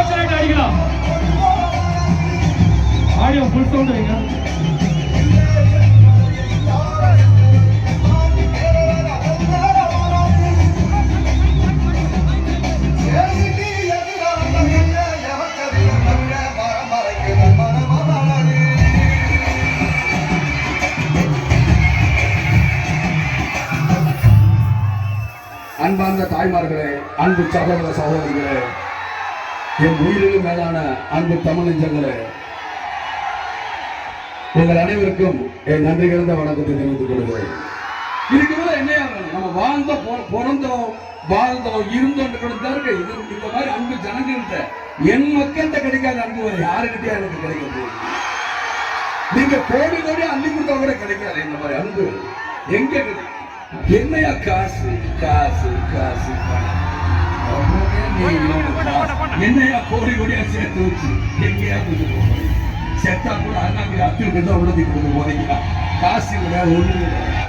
Torch light அடிக்கலாம். Audio full sound வைங்க. அன்பார்ந்த தாய்மார்களே, அன்பு சகோதர சகோதரிகளே, என் உயிரிலும் மேலான அன்பு தமிழ் நெஞ்சங்களே, உங்கள் அனைவருக்கும் என் நன்றி கலந்த வணக்கத்தை தெரிவித்துக் கொள்கிறேன். இதுக்கு மேல என்ன நம்ம பிறந்தோம் வாழ்ந்தோம் இருந்தோம் கொடுத்தாரு. இந்த மாதிரி அன்பு ஜனங்கள்கிட்ட என் மக்கள்கிட்ட கிடைக்காத அன்பு வரை யாருக்கிட்டே எனக்கு கிடைக்கிறது. நீங்க கோடி கோடி அள்ளி கொடுத்தா கூட கிடைக்காது இந்த மாதிரி அன்பு. எங்க கிடைக்கும்? என்னையா காசு காசு காசு என்னையா கோடி கோடியா சேர்த்து வச்சு எங்கேயா கொடுத்து போறீங்க? செத்தா கூட அண்ணாக்கு அத்திற்கு தான் உடனே கொடுத்து போறீங்க. காசு கிடையாது, ஒண்ணு கிடையாது.